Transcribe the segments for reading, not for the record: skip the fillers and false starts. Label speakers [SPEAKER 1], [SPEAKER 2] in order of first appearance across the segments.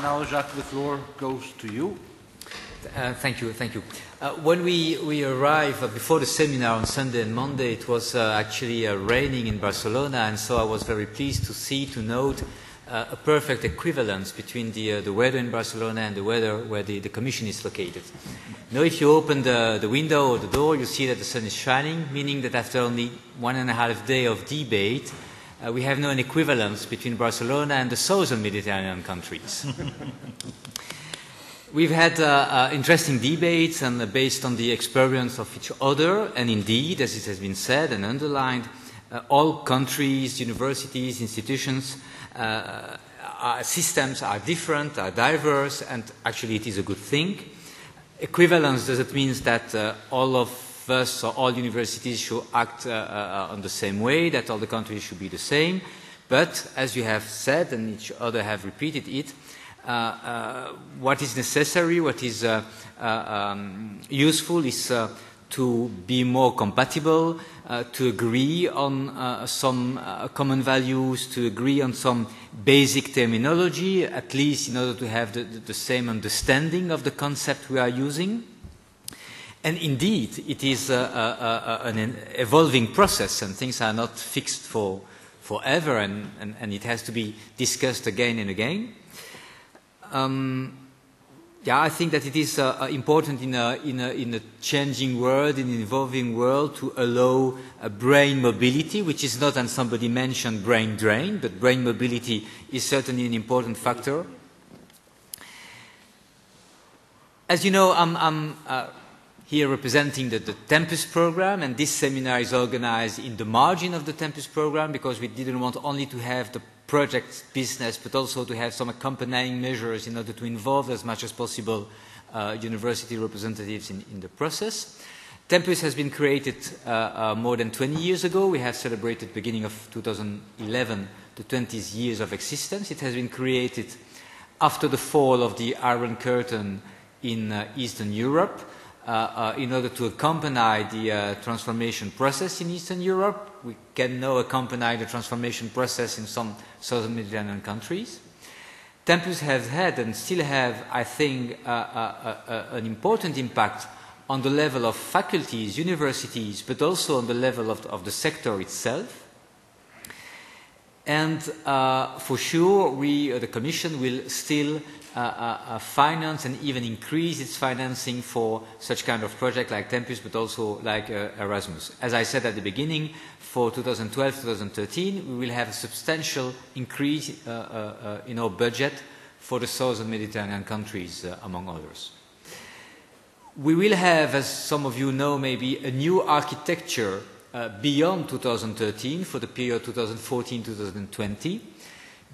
[SPEAKER 1] now, Jacques, the floor goes to you.
[SPEAKER 2] Thank you. When we arrived before the seminar on Sunday and Monday, it was actually raining in Barcelona, and so I was very pleased to note a perfect equivalence between the weather in Barcelona and the weather where the Commission is located. Now, if you open the window or the door, you see that the sun is shining, meaning that after only 1.5 days of debate, we have now an equivalence between Barcelona and the southern Mediterranean countries. We've had interesting debates and based on the experience of each other, and indeed, as it has been said and underlined, all countries, universities, institutions, systems are different, are diverse, and actually it is a good thing. Equivalence doesn't mean that all of us or all universities should act on the same way, that all the countries should be the same, but as you have said and each other have repeated it, what is necessary, what is useful is to be more compatible, to agree on some common values, to agree on some basic terminology, at least in order to have the same understanding of the concept we are using. And indeed, it is an evolving process, and things are not fixed forever, and it has to be discussed again and again. I think that it is important in a changing world, in an evolving world, to allow brain mobility, which is not, and somebody mentioned, brain drain, but brain mobility is certainly an important factor. As you know, I'm here representing the Tempus program, and this seminar is organized in the margin of the Tempus program because we didn't want only to have the project business, but also to have some accompanying measures in order to involve as much as possible university representatives in the process. Tempus has been created more than 20 years ago. We have celebrated beginning of 2011 the 20th years of existence. It has been created after the fall of the Iron Curtain in Eastern Europe in order to accompany the transformation process in Eastern Europe. We can now accompany the transformation process in some southern Mediterranean countries. Tempus has had and still have, I think, an important impact on the level of faculties, universities, but also on the level of the sector itself. And for sure, the Commission will still finance and even increase its financing for such kind of project like Tempus, but also like Erasmus. As I said at the beginning, for 2012-2013, we will have a substantial increase in our budget for the southern Mediterranean countries, among others. We will have, as some of you know, maybe a new architecture beyond 2013 for the period 2014-2020.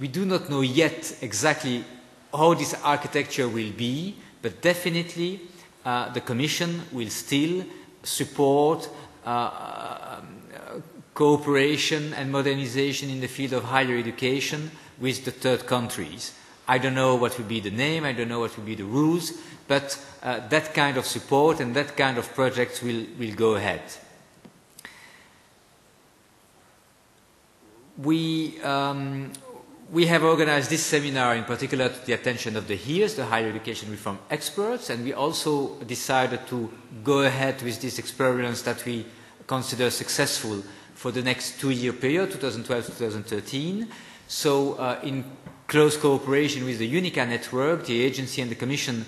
[SPEAKER 2] We do not know yet exactly how this architecture will be, but definitely the Commission will still support cooperation and modernization in the field of higher education with the third countries. I don't know what will be the name, I don't know what will be the rules, but that kind of support and that kind of projects will go ahead. We have organized this seminar in particular to the attention of the HEARS, the Higher Education Reform Experts, and we also decided to go ahead with this experience that we consider successful for the next 2-year period, 2012-2013. So in close cooperation with the UNICA network, the agency and the Commission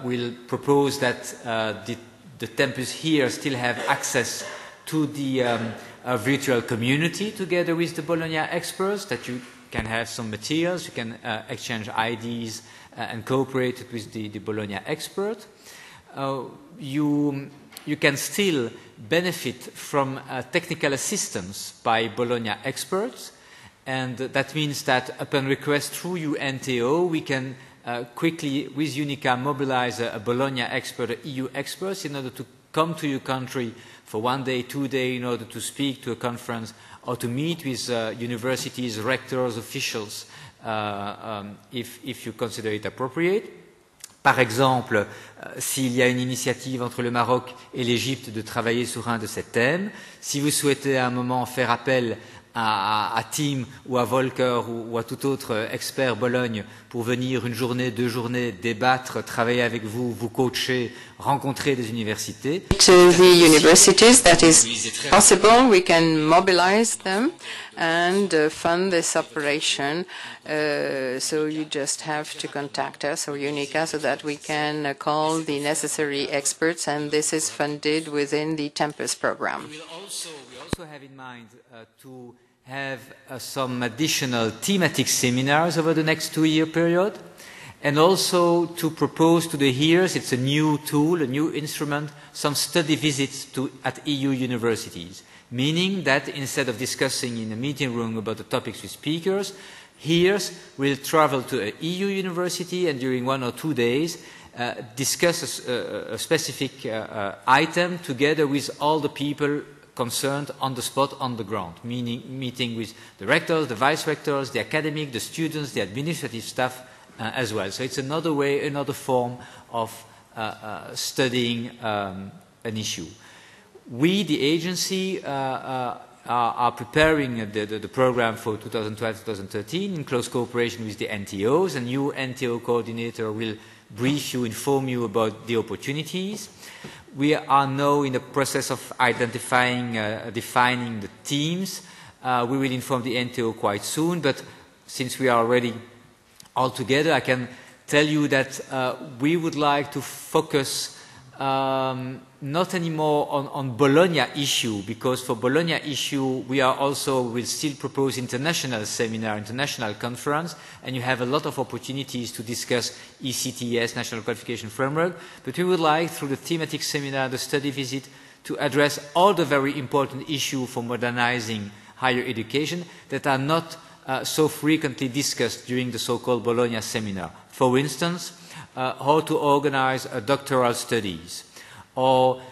[SPEAKER 2] will propose that the Tempus here still have access to the virtual community together with the Bologna experts, that you can have some materials, you can exchange ideas and cooperate with the Bologna expert. You can still benefit from technical assistance by Bologna experts, and that means that upon request through UNTO, we can quickly, with UNICA, mobilize a Bologna expert, EU experts, in order to come to your country for 1 day, 2 days, in order to speak to a conference or to meet with universities, rectors, officials, if you consider it appropriate. Par exemple, s'il y a une initiative entre le Maroc et l'Égypte de travailler sur un de ces thèmes, si vous souhaitez à un moment faire appel à Tim ou à Volker ou à tout autre expert Bologne pour venir une journée, 2 journées, débattre, travailler avec vous, vous coacher, rencontrer des universités.
[SPEAKER 3] To the universities, that is possible. We can mobilize them and fund this operation. So you just have to contact us or UNICA so that we can call the necessary experts, and this is funded within the Tempus program.
[SPEAKER 2] We also have in mind to have some additional thematic seminars over the next 2-year period, and also to propose to the hearers, it's a new tool, a new instrument, some study visits at EU universities, meaning that instead of discussing in a meeting room about the topics with speakers, hearers will travel to an EU university and during 1 or 2 days discuss a specific item together with all the people concerned on the spot, on the ground, meaning meeting with the rectors, the vice-rectors, the academic, the students, the administrative staff as well. So it's another way, another form of studying an issue. We, the agency, are preparing the program for 2012-2013 in close cooperation with the NTOs. A new NTO coordinator will brief you, inform you about the opportunities. We are now in the process of identifying, defining the teams. We will inform the NTO quite soon, but since we are already all together, I can tell you that we would like to focus not anymore on Bologna issue, because for Bologna issue we will still propose international seminar, international conference, and you have a lot of opportunities to discuss ECTS, National Qualification Framework, but we would like, through the thematic seminar, the study visit, to address all the very important issues for modernizing higher education that are not so frequently discussed during the so-called Bologna seminar. For instance, how to organize doctoral studies, or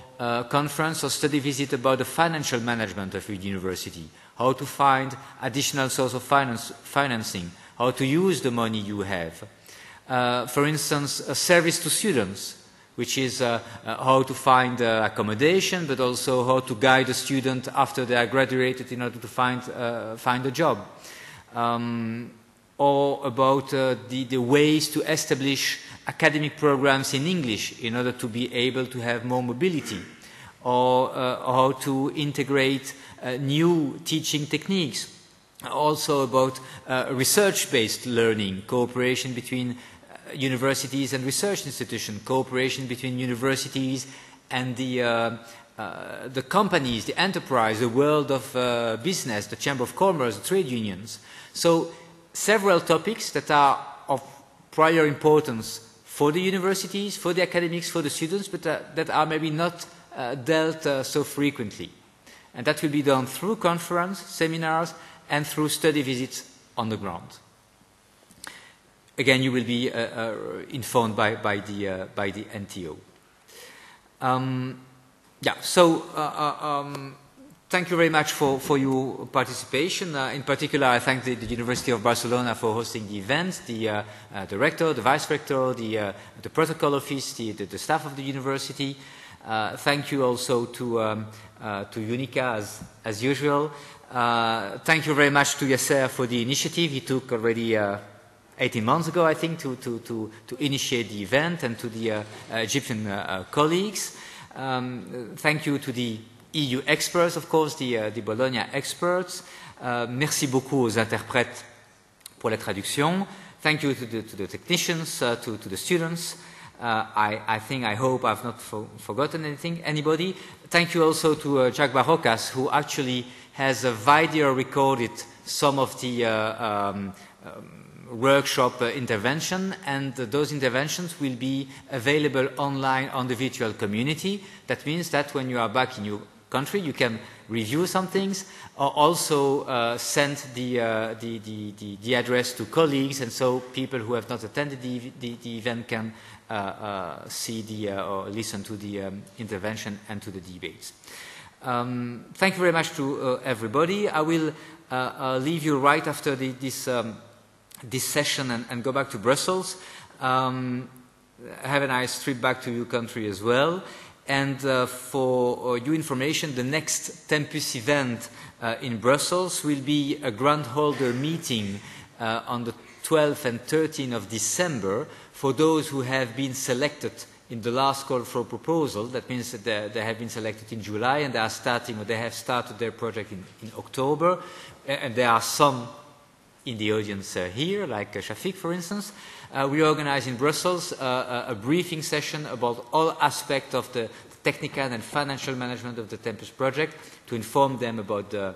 [SPEAKER 2] conference or study visit about the financial management of a university, how to find additional source of financing, how to use the money you have. For instance, a service to students, which is how to find accommodation, but also how to guide a student after they are graduated in order to find a job. Or about the ways to establish academic programs in English in order to be able to have more mobility, or how to integrate new teaching techniques. Also about research-based learning, cooperation between universities and research institutions, cooperation between universities and the companies, the enterprise, the world of business, the Chamber of Commerce, the trade unions. So several topics that are of prior importance for the universities, for the academics, for the students, but that are maybe not dealt so frequently. And that will be done through conference, seminars, and through study visits on the ground. Again, you will be informed by the NTO. Thank you very much for your participation. In particular, I thank the University of Barcelona for hosting the event, the rector, the vice-rector, the protocol office, the staff of the university. Thank you also to UNICA as usual. Thank you very much to Yasser for the initiative he took already 18 months ago, I think, to initiate the event, and to the Egyptian colleagues. Thank you to the EU experts, of course, the Bologna experts. Merci beaucoup aux interprètes pour la traduction. Thank you to the technicians, to the students. I hope I've not forgotten anybody. Thank you also to Jacques Barrocas, who actually has video recorded some of the workshop intervention, and those interventions will be available online on the virtual community. That means that when you are back in your country, you can review some things, or also send the address to colleagues, and so people who have not attended the event can see or listen to the intervention and to the debates. Thank you very much to everybody. I will leave you right after this session and go back to Brussels. Have a nice trip back to your country as well. And for your information, the next Tempus event in Brussels will be a grant holder meeting on the 12th and 13th of December for those who have been selected in the last call for proposal. That means that they have been selected in July and they are starting, or they have started their project in October. And there are some in the audience here, like Shafiq, for instance. We organize in Brussels a briefing session about all aspects of the technical and financial management of the Tempus project to inform them about the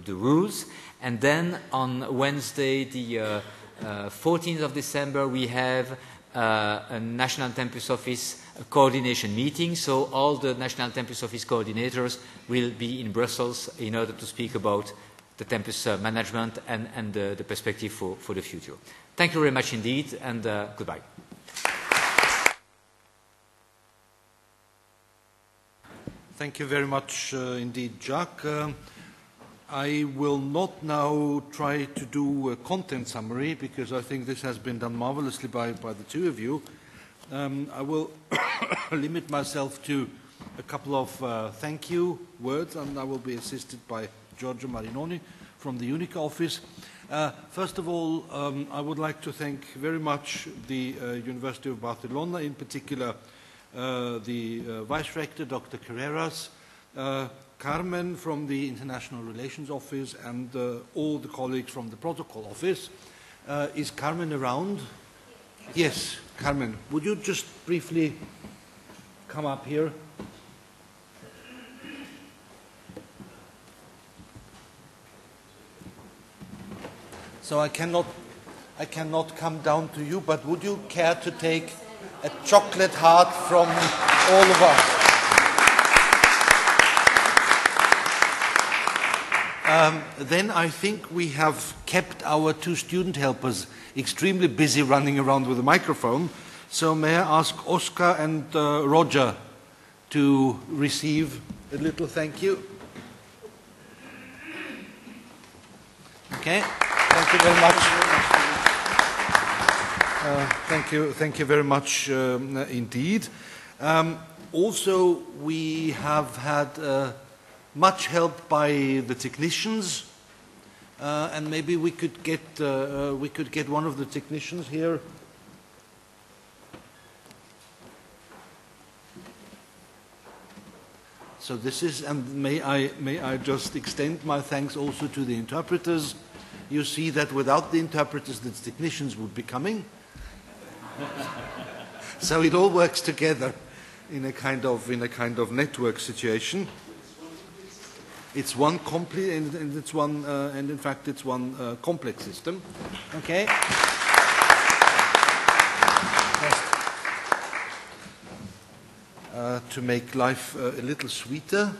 [SPEAKER 2] rules. And then on Wednesday, the 14th of December, we have a National Tempus Office coordination meeting. So all the National Tempus Office coordinators will be in Brussels in order to speak about the Tempus management and the perspective for the future. Thank you very much indeed, and goodbye.
[SPEAKER 1] Thank you very much indeed, Jacques. I will not now try to do a content summary because I think this has been done marvelously by the two of you. I will limit myself to a couple of thank you words, and I will be assisted by Giorgio Marinoni from the UNICA office. First of all, I would like to thank very much the University of Barcelona, in particular the Vice Rector, Dr. Carreras, Carmen from the International Relations Office, and all the colleagues from the Protocol Office. Is Carmen around? Yes, Carmen. Would you just briefly come up here? So I cannot come down to you, but would you care to take a chocolate heart from all of us? Then I think we have kept our two student helpers extremely busy running around with a microphone. So may I ask Oscar and Roger to receive a little thank you? Okay. Thank you very much. Thank you very much indeed. Also, we have had much help by the technicians, and maybe we could get one of the technicians here. So this is, and may I just extend my thanks also to the interpreters. You see that without the interpreters, the technicians would be coming. So it all works together in a kind of network situation. It's one complete, and it's one, and in fact it's one complex system. Okay. To make life a little sweeter.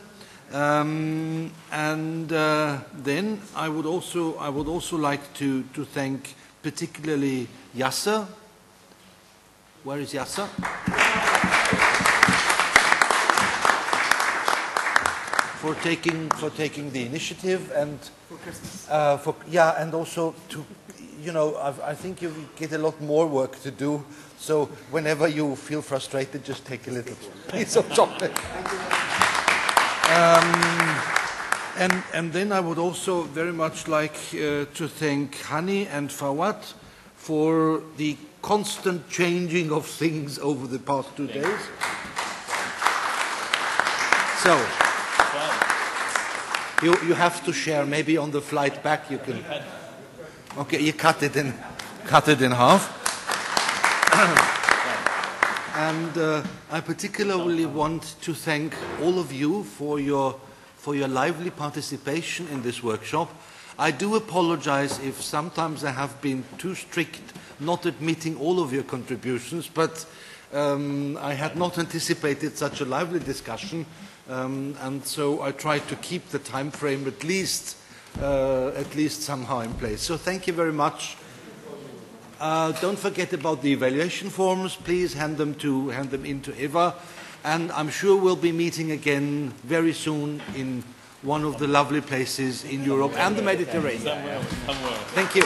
[SPEAKER 1] Then I would also like to thank particularly Yasser. Where is Yasser? For taking the initiative and for Christmas. And also to, I think you get a lot more work to do. So whenever you feel frustrated, just take a little piece of chocolate. And then I would also very much like to thank Hani and Fawad for the constant changing of things over the past 2 days. So you have to share. Maybe on the flight back you can. Okay, you cut it in half. And I particularly want to thank all of you for your lively participation in this workshop. I do apologize if sometimes I have been too strict not admitting all of your contributions, but I had not anticipated such a lively discussion, and so I tried to keep the time frame at least somehow in place. So thank you very much. Don't forget about the evaluation forms. Please hand them in to Eva, and I'm sure we'll be meeting again very soon in one of the lovely places in Europe and the Mediterranean. Thank you.